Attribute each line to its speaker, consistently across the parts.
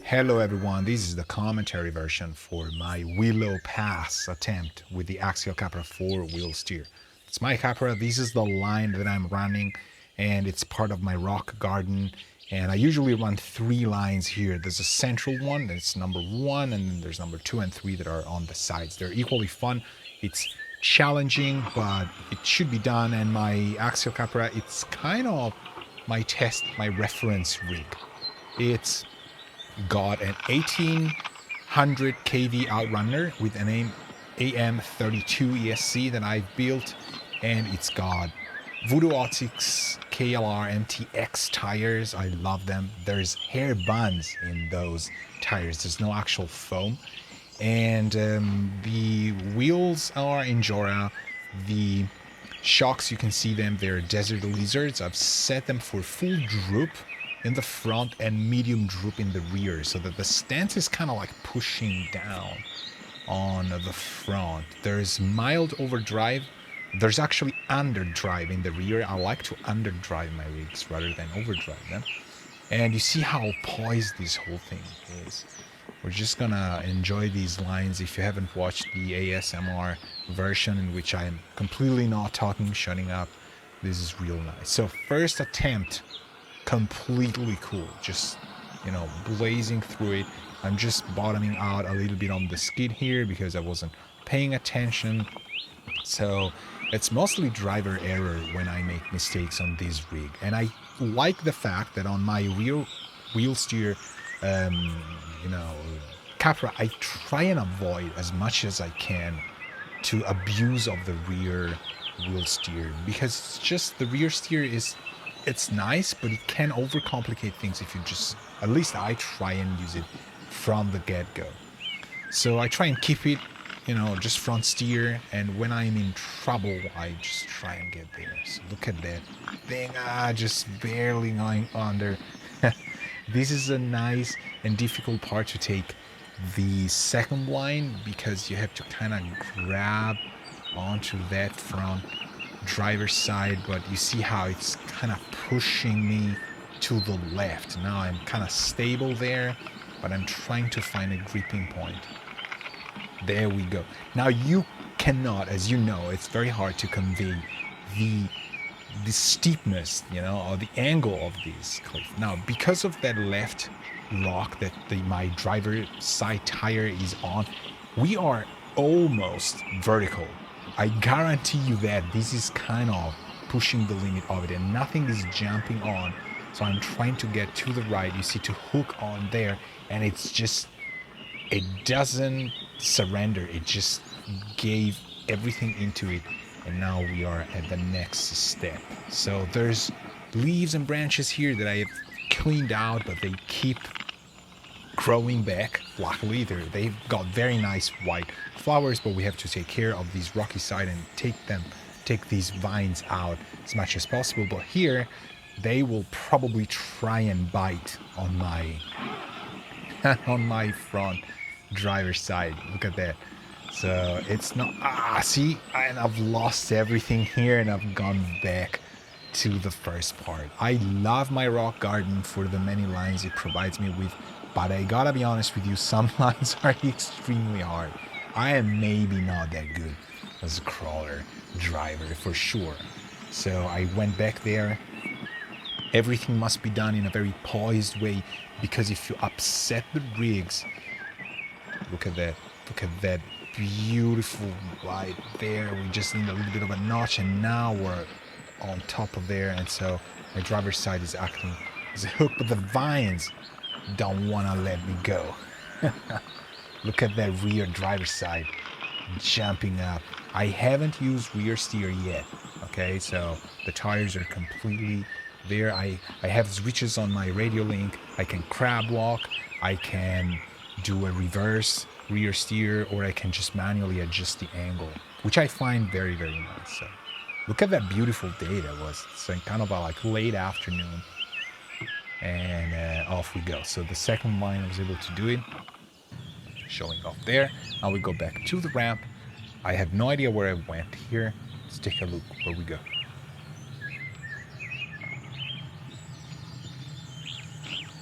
Speaker 1: Hello everyone, this is the commentary version for my Willow Pass attempt with the Axial Capra 4-wheel steer. It's my Capra, this is the line that I'm running and it's part of my rock garden, and I usually run 3 lines here. There's a central one, that's number 1, and then there's number 2 and 3 that are on the sides. They're equally fun. It's challenging, but it should be done, and my Axial Capra, it's kind of my test, my reference rig. It's got an 1800 kV outrunner with an AM32 ESC that I've built, and it's got Voodoo Ottsix KLR MTX tires. I love them. There's hair buns in those tires. There's no actual foam. And the wheels are Injora. The shocks, you can see them, they're Desert Lizards. I've set them for full droop in the front and medium droop in the rear, so that the stance is kind of like pushing down on the front. There's mild overdrive. There's actually underdrive in the rear. I like to underdrive my rigs rather than overdrive them. And you see how poised this whole thing is. We're just gonna enjoy these lines. If you haven't watched the ASMR version, in which I'm completely not talking, shutting up, this is real nice. So first attempt, completely cool, just, you know, blazing through it. I'm just bottoming out a little bit on the skid here because I wasn't paying attention. So it's mostly driver error when I make mistakes on this rig, and I like the fact that on my rear wheel steer, you know, Capra, I try and avoid as much as I can to abuse of the rear wheel steer, because it's just, the rear steer is, it's nice, but it can overcomplicate things if you just, at least I try and use it from the get-go. So I try and keep it, you know, just front steer, and when I'm in trouble, I just try and get there. So look at that thing, just barely going under. This is a nice and difficult part to take the second line, because you have to kind of grab onto that front driver's side, but you see how it's kind of pushing me to the left. Now I'm kind of stable there, but I'm trying to find a gripping point. There we go. Now you cannot, as you know, it's very hard to convey the steepness, you know, or the angle of this cliff. Now, because of that left rock that my driver side tire is on, we are almost vertical. I guarantee you that this is kind of pushing the limit of it, and nothing is jumping on. So I'm trying to get to the right. You see, to hook on there, and it's just, it doesn't surrender. It just gave everything into it, and now we are at the next step. So there's leaves and branches here that I have cleaned out, but they keep growing back. Luckily, they've got very nice white flowers, but we have to take care of these rocky side and take these vines out as much as possible. But here, they will probably try and bite on my on my front driver's side. Look at that. So it's not, see, and I've lost everything here, and I've gone back to the first part. I love my rock garden for the many lines it provides me with, but I gotta be honest with you, some lines are extremely hard. I am maybe not that good as a crawler driver for sure. So I went back there. Everything must be done in a very poised way, because if you upset the rigs, look at that beautiful right there. We just need a little bit of a notch, and now we're on top of there. And so my driver's side is acting as a hook, but the vines don't want to let me go. Look at that rear driver's side jumping up. I haven't used rear steer yet. Okay, so the tires are completely there. I have switches on my radio link. I can crab walk, I can do a reverse rear steer, or I can just manually adjust the angle, which I find very, very nice. So look at that beautiful day that was. It's kind of a like late afternoon, and off we go. So the second line I was able to do it, showing off there. Now we go back to the ramp. I have no idea where I went here. Let's take a look where we go.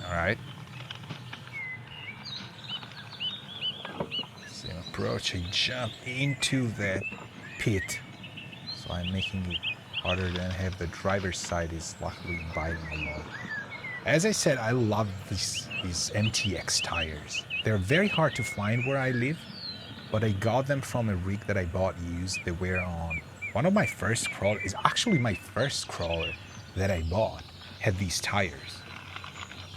Speaker 1: All right. approach, I jump into that pit. So I'm making it harder than have the driver's side is luckily biting a lot. As I said, I love these MTX tires. They're very hard to find where I live, but I got them from a rig that I bought used. They were on one of my first crawlers. Actually my first crawler that I bought had these tires.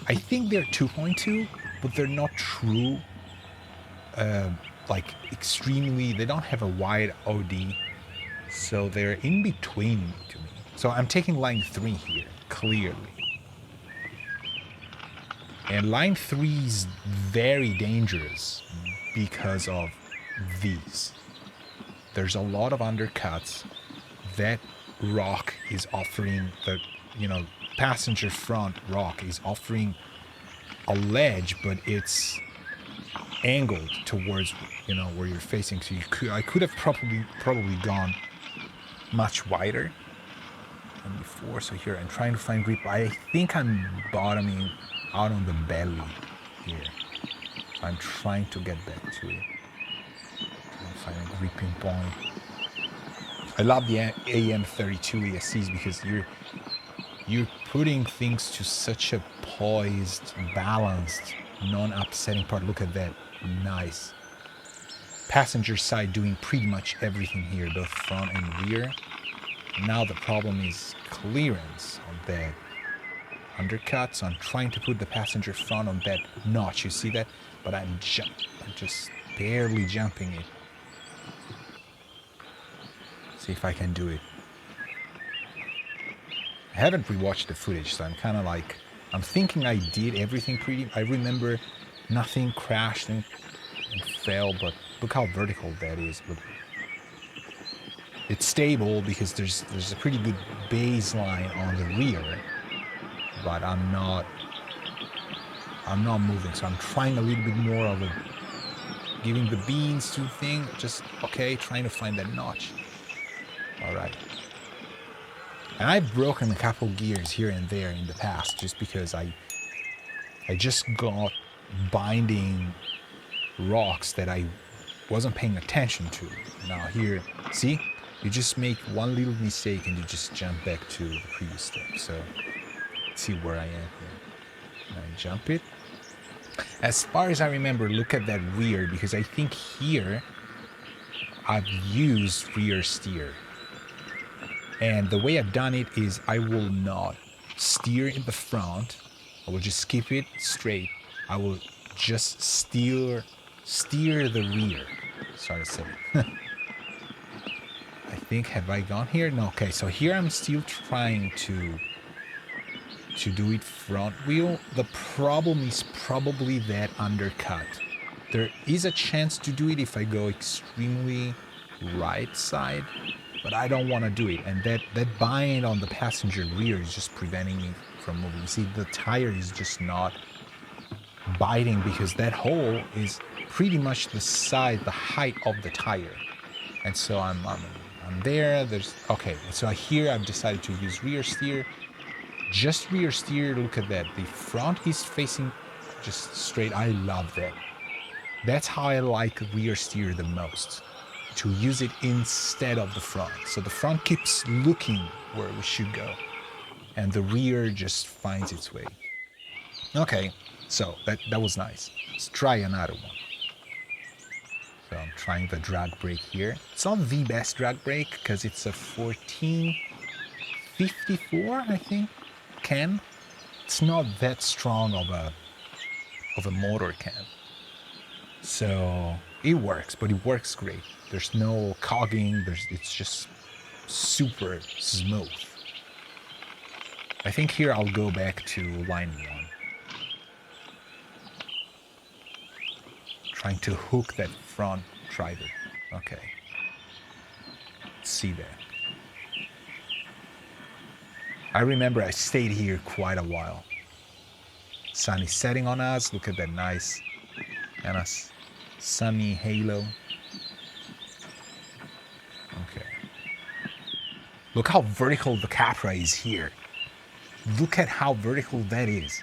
Speaker 1: I think they're 2.2, but they're not true, like extremely, they don't have a wide OD, so they're in between to me. So I'm taking line 3 here, clearly. And line 3 is very dangerous because of these. There's a lot of undercuts. That rock is offering, the passenger front rock is offering a ledge, but it's angled towards where you're facing. So I could have probably gone much wider than before. So here I'm trying to find grip. I think I'm bottoming out on the belly here. So I'm trying to get back to it. Trying to find a gripping point. I love the AM32 ESCs because you're putting things to such a poised, balanced, non-upsetting part. Look at that. Nice. Passenger side doing pretty much everything here, both front and rear. Now the problem is clearance on that undercut. So I'm trying to put the passenger front on that notch. You see that? But I'm just barely jumping it. See if I can do it. I haven't rewatched the footage, so I'm kind of like, I'm thinking I did everything pretty. I remember nothing crashed and fell, but look how vertical that is. But it's stable because there's a pretty good baseline on the rear, but I'm not moving. So I'm trying a little bit more of a giving the beans to thing. Just okay, trying to find that notch. All right. And I've broken a couple gears here and there in the past just because I just got binding rocks that I wasn't paying attention to. Now here, see? You just make one little mistake and you just jump back to the previous step. So let's see where I am here. And I jump it. As far as I remember, look at that rear, because I think here I've used rear steer. And the way I've done it is I will not steer in the front. I will just keep it straight. I will just steer the rear. Sorry to say. I think, have I gone here? No, okay, so here I'm still trying to do it front wheel. The problem is probably that undercut. There is a chance to do it if I go extremely right side, but I don't want to do it. And that bind on the passenger rear is just preventing me from moving. You see, the tire is just not biting because that hole is pretty much the height of the tire. And so I'm there. Okay, so here I've decided to use rear steer. Just rear steer. Look at that. The front is facing just straight. I love that. That's how I like rear steer the most. To use it instead of the front. So the front keeps looking where we should go. And the rear just finds its way. Okay, so that was nice. Let's try another one. So I'm trying the drag brake here. It's not the best drag brake because it's a 1454, I think, can. It's not that strong of a motor can. So it works, but it works great. There's no cogging. It's just super smooth. I think here I'll go back to line 1. Trying to hook that front driver. Okay. Let's see that. I remember I stayed here quite a while. Sun is setting on us. Look at that nice and a sunny halo. Okay. Look how vertical the Capra is here. Look at how vertical that is.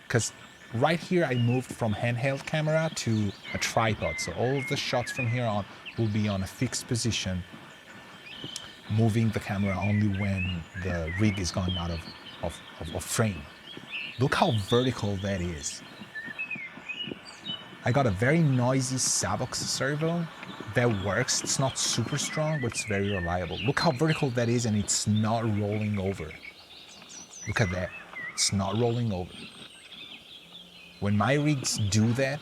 Speaker 1: Because right here I moved from handheld camera to a tripod, so all of the shots from here on will be on a fixed position, moving the camera only when the rig is gone out of frame. Look how vertical that is. I got a very noisy Savox servo that works. It's not super strong, but it's very reliable. Look how vertical that is, and it's not rolling over. Look at that. It's not rolling over. When my rigs do that,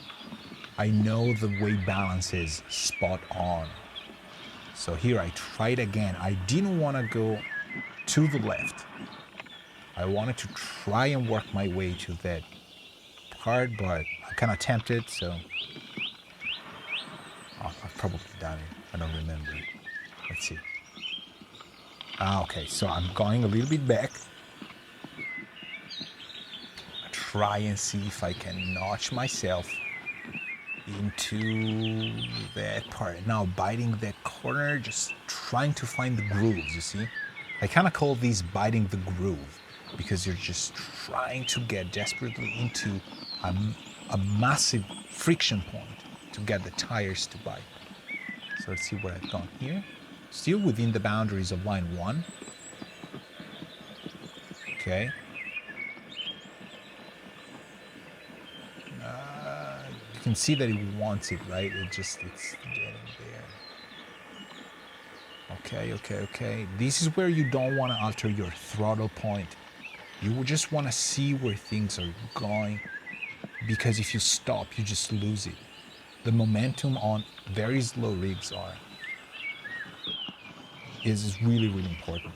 Speaker 1: I know the weight balance is spot on. So here I tried again. I didn't want to go to the left. I wanted to try and work my way to that part, but I kind of tempted, so I've probably done it. I don't remember. Let's see. Okay, so I'm going a little bit back. Try and see if I can notch myself into that part. Now biting that corner, just trying to find the grooves, you see? I kind of call these biting the groove, because you're just trying to get desperately into a massive friction point to get the tires to bite. So let's see where I've gone here. Still within the boundaries of line 1. Okay. You can see that it wants it, right? It's getting there. Okay. This is where you don't want to alter your throttle point. You just want to see where things are going, because if you stop, you just lose it. The momentum on very slow rigs is really, really important.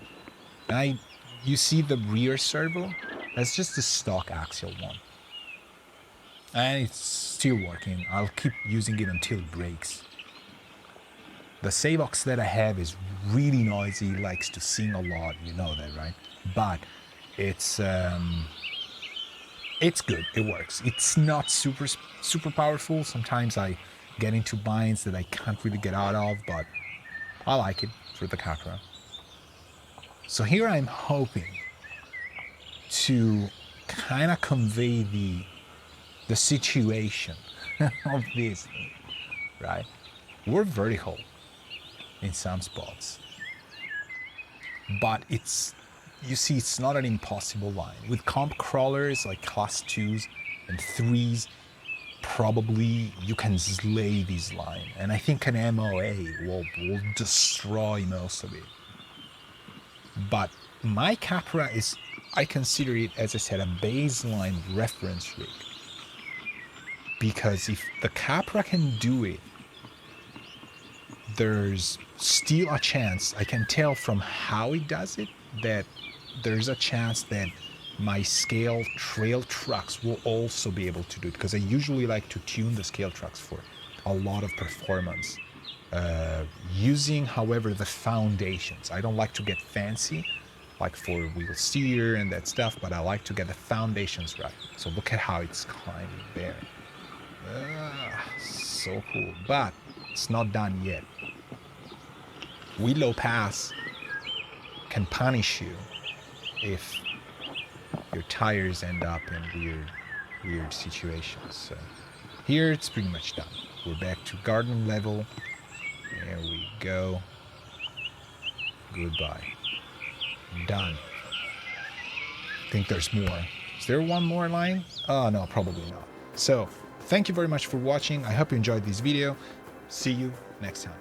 Speaker 1: And you see the rear servo? That's just the stock axial one. And it's still working. I'll keep using it until it breaks. The Savox that I have is really noisy, likes to sing a lot, you know that, right? But it's good, it works. It's not super powerful. Sometimes I get into binds that I can't really get out of, but I like it for the Capra. So here I'm hoping to kind of convey the situation of this thing, right? We're vertical in some spots, but you see, it's not an impossible line. With comp crawlers like class 2s and 3s, probably you can slay this line. And I think an MOA will destroy most of it. But my Capra is, I consider it, as I said, a baseline reference rig. Because if the Capra can do it, there's still a chance, I can tell from how it does it, that there's a chance that my scale trail trucks will also be able to do it, because I usually like to tune the scale trucks for a lot of performance, using, however, the foundations. I don't like to get fancy like for wheel steer and that stuff, but I like to get the foundations right. So look at how it's climbing there. So cool, but it's not done yet. Willow Pass can punish you if your tires end up in weird situations. So here it's pretty much done. We're back to garden level. There we go. Goodbye. Done. I think there's more. Is there one more line? Oh no, probably not. So thank you very much for watching. I hope you enjoyed this video. See you next time.